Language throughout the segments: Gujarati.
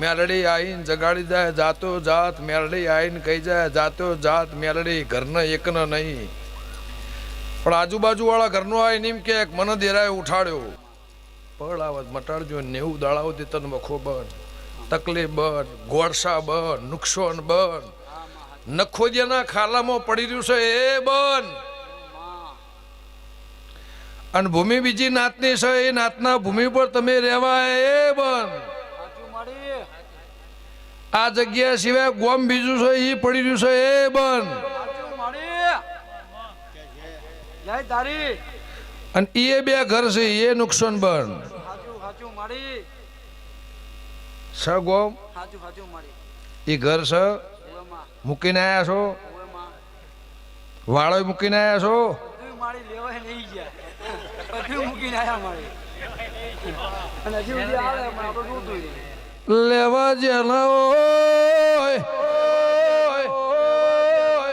મેલડી આઈને જગાડી જાય જાતો જાત મેલડી આઈને કહી જાય જાતો જાત મેલડી ઘરના એકનો નહીં પણ આજુબાજુ વાળા ઘરનો આવીને એમ કે મને દેરાએ ઉઠાડ્યો પળ આવત મટાડજો 90 દાડાઓથી તન વખો બન તકલીફ બન ગોળસા બન નુકસાન બન નખોદિયાના ખાલામાં પડી રહ્યું છે એ બન અને ભૂમિ બીજી નાતની છે એ નાતના ભૂમિ પર તમે રહેવા એ બન આ જગ્યા સિવાય ગોમ બીજું છે એ પડી રહ્યું છે એ બન અને એ બે ઘર છે એ નુકસાન બન ગોમ એ ઘર છે મૂકીને આયા છો વાળો મૂકીને આયા છો લેવા જેના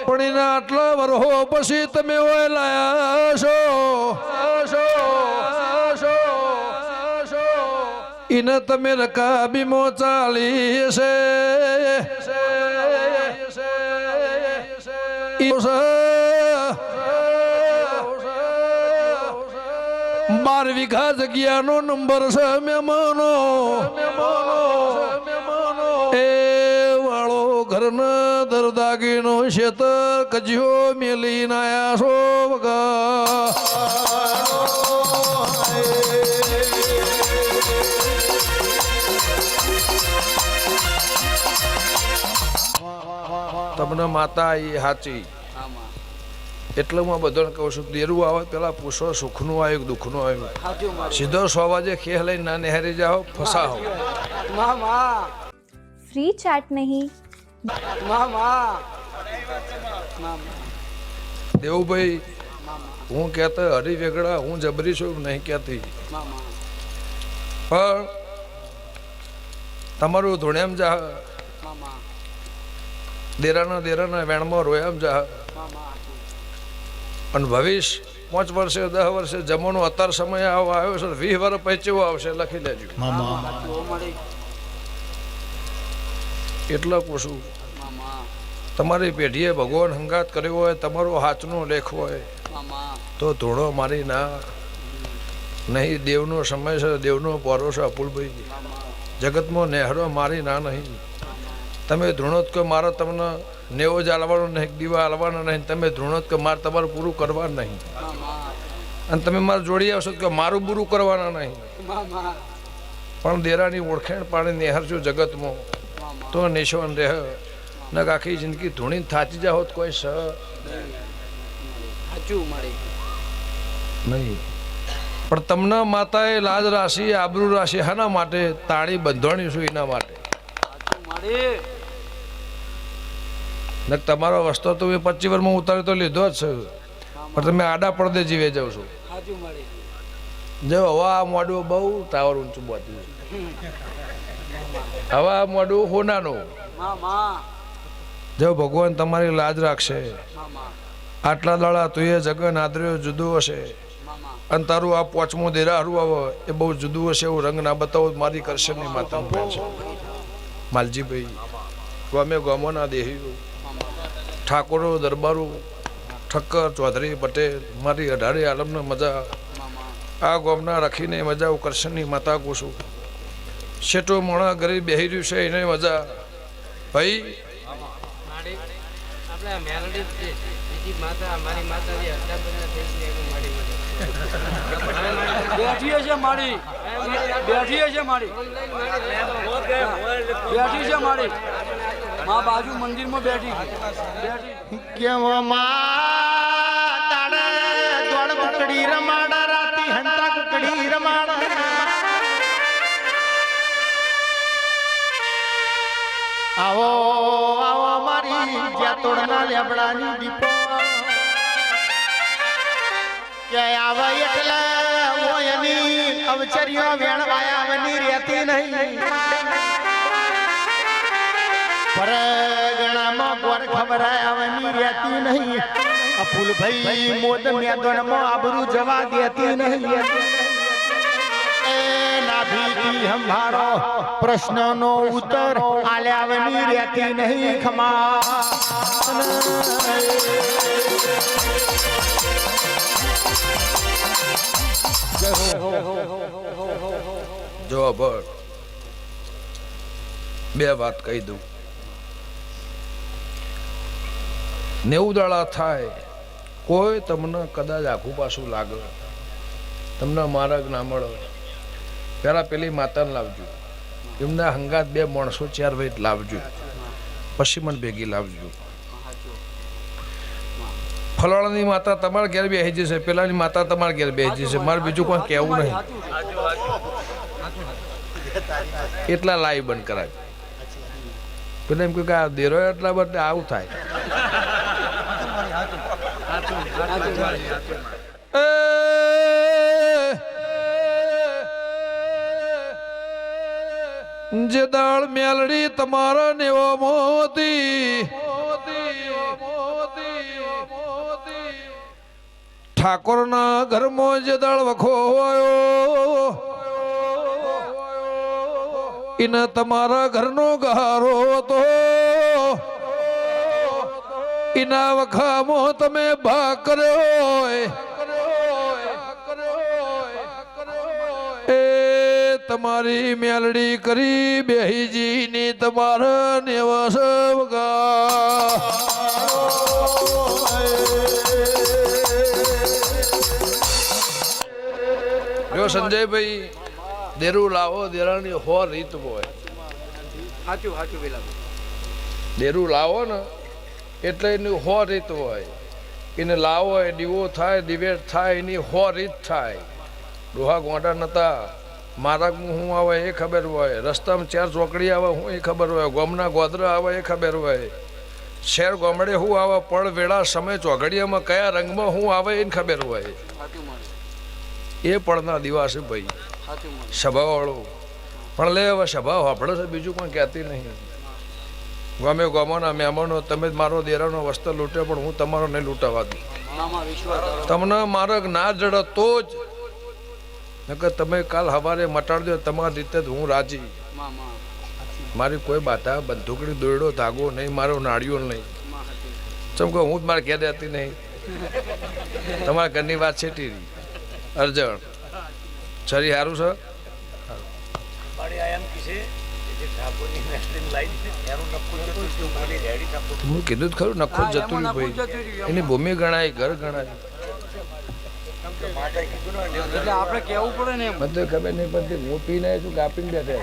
પણ એના આટલા વર્ષો પછી તમે ઓય લાયા છો એને તમે રકાબીમો ચાલી છે 12 વીઘા જગ્યાનો નંબર છે મહેમાનો એ વાળો ઘરના દરદાગીનો શેતર કજ્યો મેલી નાયા છો તમને માતા એ સાચી એટલે હું બધાને કહું છું દેરું આવે પેલા પૂછો સુખનું આવ્યું દુઃખનું આવ્યું સીધો 100 વાગે ખેહ લઈને ના નહેરી જાઓ ફસાવો फ्री चैट नहीं દેવુભાઈ હું કહેતા હરી વેગડા હું જબરી છું નહીં કહેતી પણ તમારું ધોણ્યામ જા દેરાના વેણમાં રોયામ જા અને ભવિષ્ય 5 વર્ષે 10 વર્ષે જમવાનો અત્યાર સમય આવ્યો છે 20 વર્ષ પૈચેવો આવશે લખી લેજો એટલા પૂછું તમારી પેઢીએ ભગવાન હંગાત કર્યો હોય તમારો હાથનો લેખ હોય તો ધોળો મારી ના નહીં દેવનો સમય છે દેવનો પોરો છે અપુલભાઈ જગતમાં નહેરો મારી ના નહીં તમે ધૂણોત કે મારે તમને 90 જ હાલવાનો નહીં દીવા હાલવાનો નહીં તમે ધૂણોત કે મારે તમારું પૂરું કરવા નહીં અને તમે મારે જોડી આવશો કે મારું પૂરું કરવાના નહીં પણ દેરાની ઓળખાણ પાણી નિહારજો જગતમાં તો નિશાન રહે ન આખી જિંદગી ધૂણી થાચી જાઓ તો કોઈ નહીં પણ તમને માતાએ લાજ રાશિ આબરૂ રાશિ હાના માટે તાળી બંધાણી છું એના માટે તમારો વસ્તુ તો 25 વર્ષમાં ઉતારે તો લીધો જ છે પણ તમે આડા પડદે જીવે જાવ છો જો હવા મોડું બહુ ટાવર ઊંચું બાંધ્યું હવા મોડું હોનાનું જો ભગવાન તમારી લાજ રાખશે આટલા દાડા તું એ જગન આદર્યો જુદું હશે અને તારું આ 5મું દેરાહરું આવે એ બહુ જુદું હશે એવું રંગ ના બતાવો મારી કરશે નહીં માતા છે માલજીભાઈ ગમે ગમોના દેહી ઠાકોરો દરબારો ઠક્કર ચૌધરી પટેલ મારી 18 આલમને મજા આ ગોમના રાખીને મજા કરશનની માતા કુશું શેઠો મોણા ગરીબ બેહી રહ્યું છે એને મજા ભાઈ બાજુ મંદિર માં બેઠી કુકડી રમાડા રાતી હંતા કુકડી રમાડા આવો આવો મારી જાતોડના લેબડાની દીપો કે આવે એટલે ઓયની અવચરીઓ વેણવાયાવની રહેતી નહીં પરગણામાં ગોર ખબરાયાવની રહેતી નહીં અપુલભાઈ મોદ મેદનમાં આબરૂ જવા દેતી નહીં એ નાભી બેટી હંભારો પ્રશ્નનો ઉત્તર આલ્યાવની રહેતી નહીં ખમા જો અભર બે વાત કહી દઉં 90 દાડા થાય કોઈ તમને કદાચ આખું પાછું લાગે તમને માર્ગ ના મળે પેલા પેલી માતાને લાવજો એમના હંગાત 2 માણસો 4 વેટ લાવજો પછી મને ભેગી લાવજો ફલાણાની માતા તમારા ઘેર બેસી જશે પેલાની માતા તમારા ઘેર બેસી જશે મારે બીજું કોઈ કહેવું નહીં એટલા લાઈ બંધ કરાય પેલા એમ કે આ દેરો એટલા બદલે આવું થાય જે દાળ મેલડી તમારા નેવો મોતી ઠાકોરના ઘરમાં જે દાળ વખો એને તમારા ઘરનો ગહારો હતો એના વખામાં તમે ભા કર્યો એ તમારી મેલડી કરી બેહીજી ની તમારા નેવસ જો સંજયભાઈ દેરું લાવો દેરાની હો રીત હોય સાચું સાચું પેલા દેરું લાવો ને એટલે એની હો રીત હોય એને લાવો એ દીવો થાય દિવેટ થાય એની હો રીત થાય ડોહા ગોંડા નતા માર્ગમાં શું આવે એ ખબર હોય રસ્તામાં 4 ચોકડી આવે હું એ ખબર હોય ગોમના ગોદરા આવે એ ખબર હોય શહેર ગોમડે શું આવે પળ વેળા સમય ચોઘડિયામાં કયા રંગમાં શું આવે એને ખબર હોય એ પળના દિવસે ભાઈ સભાવાળો પણ લે હવે સભા વાપડે છે બીજું કોઈ કહેતી નહીં ગમે ગમોના મહેમાનો તમે મારો દેરાનો વસ્ત્ર લૂંટે પણ હું તમારો નહીં લૂંટાવા દઉં તમને માર્ગ ના જડે તો જ નકર તમે કાલ સવારે મટાડી દો તમારી રીતે જ હું રાજી મારી કોઈ બાધા બંદૂકડી દોરડો ધાગો નહીં મારો નાળિયો નહીં ચમ કે હું જ મારે કહે દેતી નહીં તમારા ઘરની વાત છેટી અર્જણ છરી સારું છે હું કીધું જ ખરું નખો જતું રહ્યું ભાઈ એની ભૂમિ ગણાય ઘર ગણાય એટલે આપણે કેવું પડે ને બધું ખબર નહીં પડતી હું પીને છું કાપીને બેઠે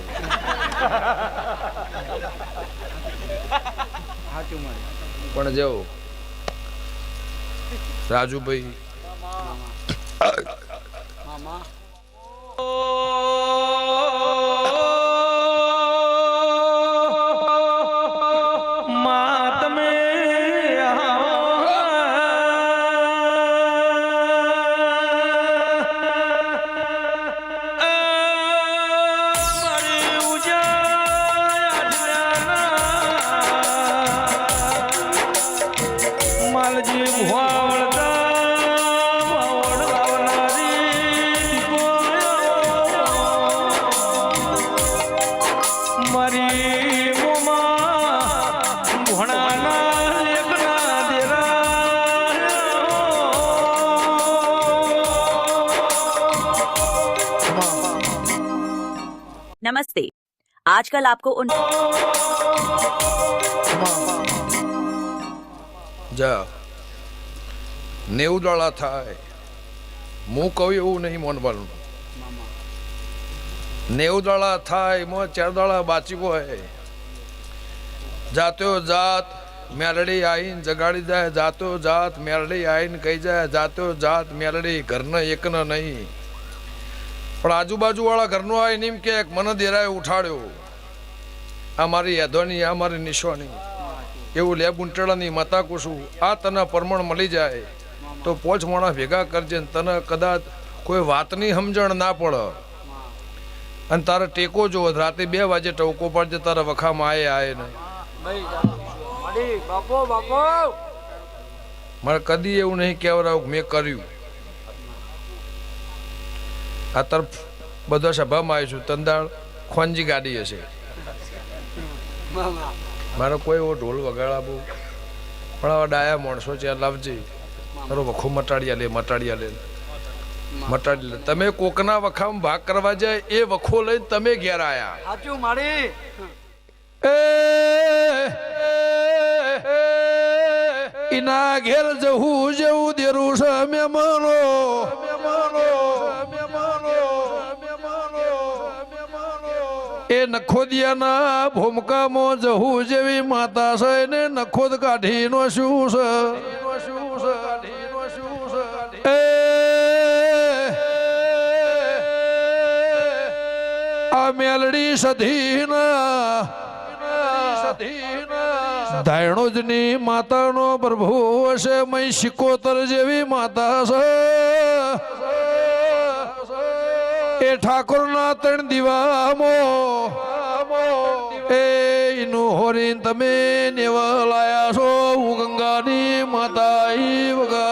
પણ જવું રાજુભાઈ नमस्ते। आजकल आपको उन જા 90 દાડા થાય હું કહું એવું નહીં માનવાનું 90 દાડા થાય એમાં 4 દાડા બાચી હોય જાતો જાત મેલડી આવીને જગાડી જાય જાતો જાત મેલડી આવીને કહી જાય જાતો જાત મેલડી ઘરના એકના નહીં પણ આજુબાજુ વાળા ઘરનો આવીને એમ કે મને દેરાએ ઉઠાડ્યો આ મારી યાદોની આ મારી નિશાની એવું લે ગુંટડાની માતા કુશું આ તને પરમણ મળી જાય તો 5 માણસ ભેગા કરજે ને તને કદાચ કોઈ વાતની સમજણ ના પડે અને તારે ટેકો જો રાતે 2 વાગે ટવકો પડજે તારા વખામાં આયે ને મારે કદી એવું નહીં કહેવરાવું મેં કર્યું આ તરફ બધા સભામાં આવીશું તંદાળ ખોનજી ગાડી હશે મારો કોઈ એવો ઢોલ વગાડા બહુ પણ આવા ડાયા માણસો છે લાવજે તારો વખો મટાડિયા લે મટાડી લે તમે કોકના વખામાં ભાગ કરવા જાય એ વખો લઈને તમે ઘેર આયા સાચું મારી ઇના ઘેર જવું જેવું દેરું છે મહેમાનો એ નખોદિયાના ભૂમકામાં જવું જેવી માતા છે ને નખોદ કાઢીનો શું છે આ મેલડી સધીના ધાયણોજની માતાનો પ્રભુ હશે મય શિકોતર જેવી માતા છે એ ઠાકોરના 3 દીવામાં એનું હોરીન તમે નેવા લાયા છો હું ગંગાની માતા ઈ વગર